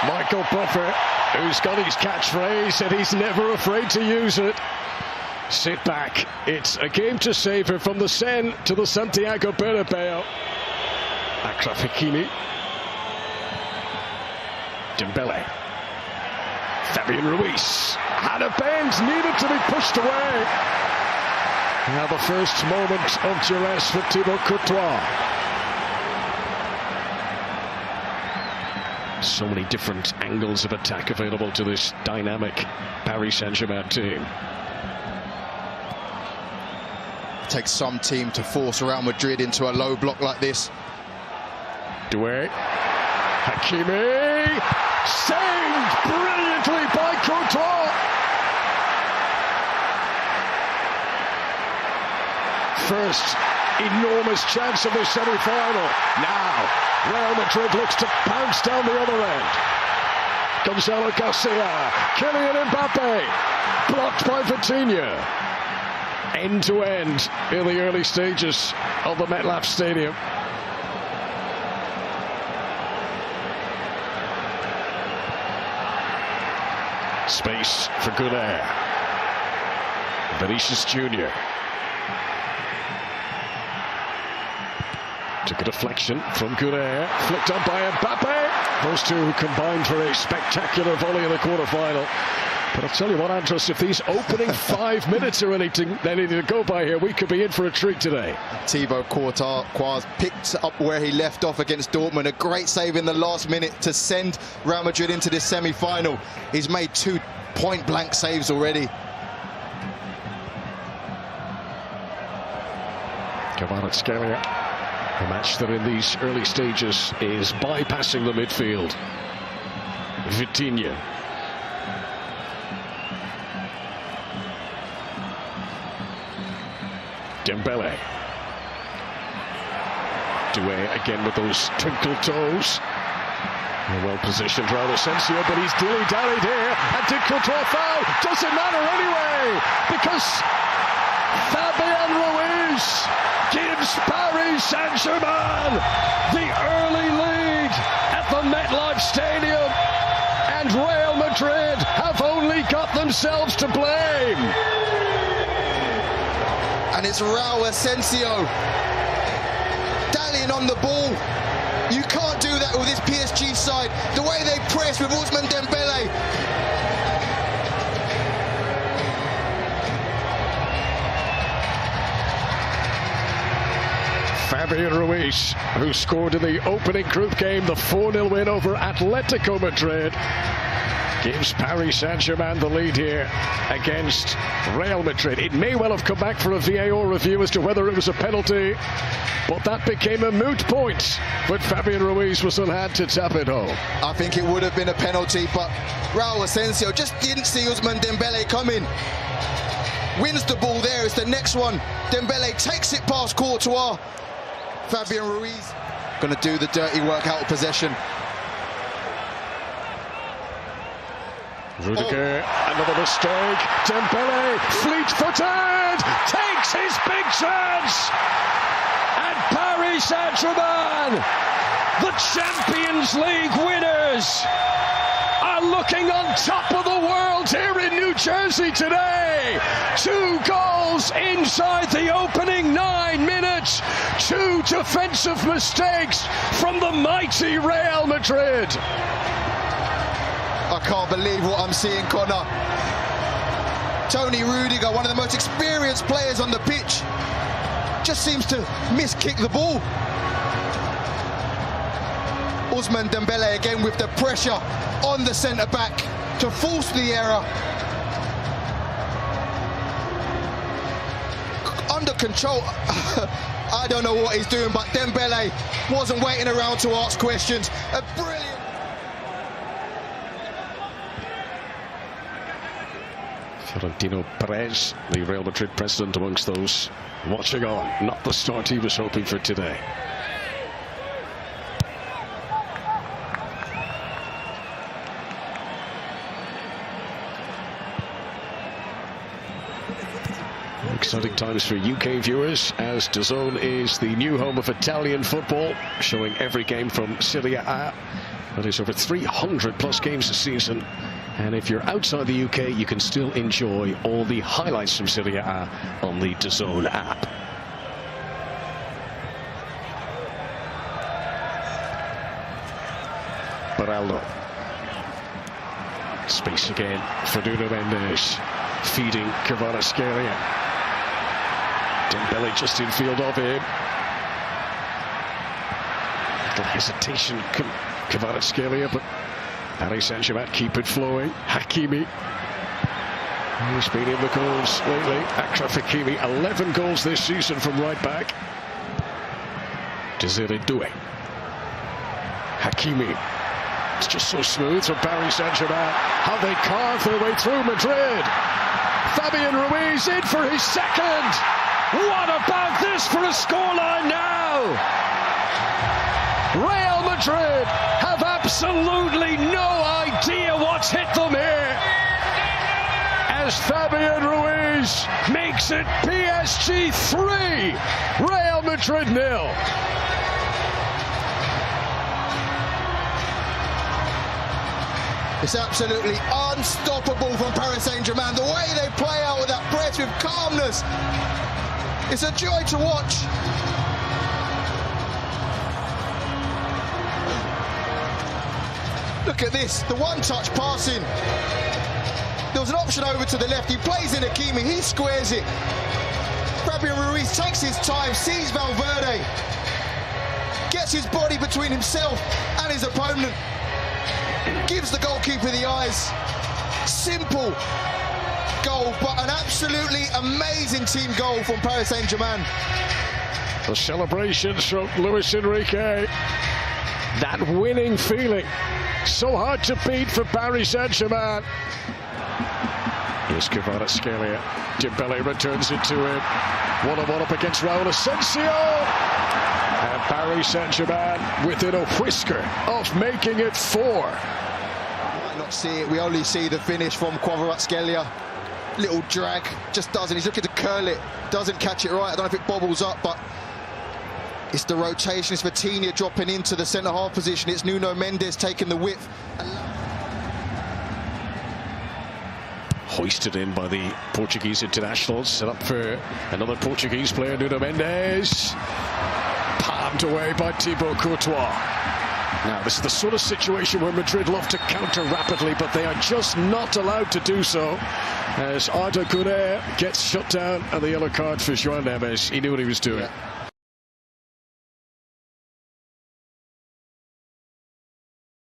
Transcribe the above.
Michael Buffer, who's got his catchphrase and he's never afraid to use it. Sit back. It's a game to savor from the Seine to the Santiago Bernabeu. Achraf Hakimi. Dembele. Fabian Ruiz. Had a bend, needed to be pushed away. Now the first moment of duress for Thibaut Courtois. So many different angles of attack available to this dynamic Paris Saint-Germain team. It takes some team to force Real Madrid into a low block like this. Doué. Hakimi. Saved brilliantly by Courtois. First enormous chance of the semi-final. Now Real Madrid looks to pounce down the other end. Gonzalo Garcia, Kylian Mbappe, blocked by Vitinha. End to end in the early stages of the MetLife Stadium. Space for Goulet. Vinicius Jr. Took a deflection from Goulet, flicked on by Mbappe. Those two combined for a spectacular volley in the quarter-final. But I'll tell you what, Andros, if these opening 5 minutes are anything to go by here, we could be in for a treat today. Thibaut Courtois picked up where he left off against Dortmund. A great save in the last minute to send Real Madrid into this semi-final. He's made 2 point-blank saves already. Kvaratskhelia, a match that in these early stages is bypassing the midfield. Vitinha. Dembele. Doué again with those twinkle toes. Well positioned Raul Asensio, but he's dilly-dallied here. And did Courtois foul? Doesn't matter anyway, because Fabian Ruiz gives Paris Saint-Germain the early lead at the MetLife Stadium. And Real Madrid have only got themselves to blame. And it's Raul Asensio dallying on the ball. You can't do that with this PSG side. The way they press with Ousmane Dembele. Fabian Ruiz, who scored in the opening group game, the 4-0 win over Atletico Madrid, gives Paris Saint-Germain the lead here against Real Madrid. It may well have come back for a VAR review as to whether it was a penalty, but that became a moot point. But Fabian Ruiz was on hand to tap it home. I think it would have been a penalty, but Raul Asensio just didn't see Ousmane Dembele coming. Wins the ball there, it's the next one. Dembele takes it past Courtois. Fabian Ruiz gonna do the dirty work out of possession. Rudiger, another mistake. Dembele, fleet-footed, takes his big chance. And Paris Saint-Germain, the Champions League winners, are looking on top of the world here in New Jersey today. 2 goals inside the opening 9 minutes. 2 defensive mistakes from the mighty Real Madrid. I can't believe what I'm seeing, Connor. Tony Rudiger, one of the most experienced players on the pitch, just seems to miskick the ball. Ousmane Dembele again with the pressure on the centre-back to force the error. Under control. I don't know what he's doing, but Dembele wasn't waiting around to ask questions. A brilliant... Florentino Perez, the Real Madrid president, amongst those watching on. Not the start he was hoping for today. Exciting times for UK viewers, as DAZN is the new home of Italian football, showing every game from Serie A. That is over 300 plus games a season, and if you're outside the UK you can still enjoy all the highlights from Serie A on the DAZN app. Beraldo. Space again for Nuno Mendes, feeding Kvaratskhelia. Dembele just in field of him. Little hesitation, Kvaratskhelia, but Paris Saint-Germain keep it flowing. Hakimi, who's been in the goals lately. Achraf Hakimi, 11 goals this season from right back. Desiree Doué. Hakimi. It's just so smooth from Paris Saint-Germain. How they carve their way through Madrid. Fabian Ruiz in for his second. What about this for a scoreline now? Real Madrid have absolutely no idea what's hit them here, as Fabian Ruiz makes it PSG 3, Real Madrid 0. It's absolutely unstoppable from Paris Saint-Germain. The way they play out with that press with calmness. It's a joy to watch. Look at this, the one-touch passing. There was an option over to the left. He plays in Hakimi, he squares it. Fabian Ruiz takes his time, sees Valverde, gets his body between himself and his opponent. Gives the goalkeeper the eyes. Simple goal, but an absolutely amazing team goal from Paris Saint-Germain. The celebrations from Luis Enrique. That winning feeling. So hard to beat for Paris Saint-Germain. Here's Kvaratskhelia. Dembele returns it to him. 1-on-1 up against Raul Asensio. And Paris Saint-Germain within a whisker of making it 4. Might not see it. We only see the finish from Kvaratskhelia. Little drag, just doesn't. He's looking to curl it, doesn't catch it right. I don't know if it bobbles up, but it's the rotation. It's Vitinha dropping into the centre-half position. It's Nuno Mendes taking the width. Hoisted in by the Portuguese internationals. Set up for another Portuguese player, Nuno Mendes. Palmed away by Thibaut Courtois. Now, this is the sort of situation where Madrid love to counter rapidly, but they are just not allowed to do so, as Arda Güler gets shut down and the yellow card for João Neves. He knew what he was doing. Yeah.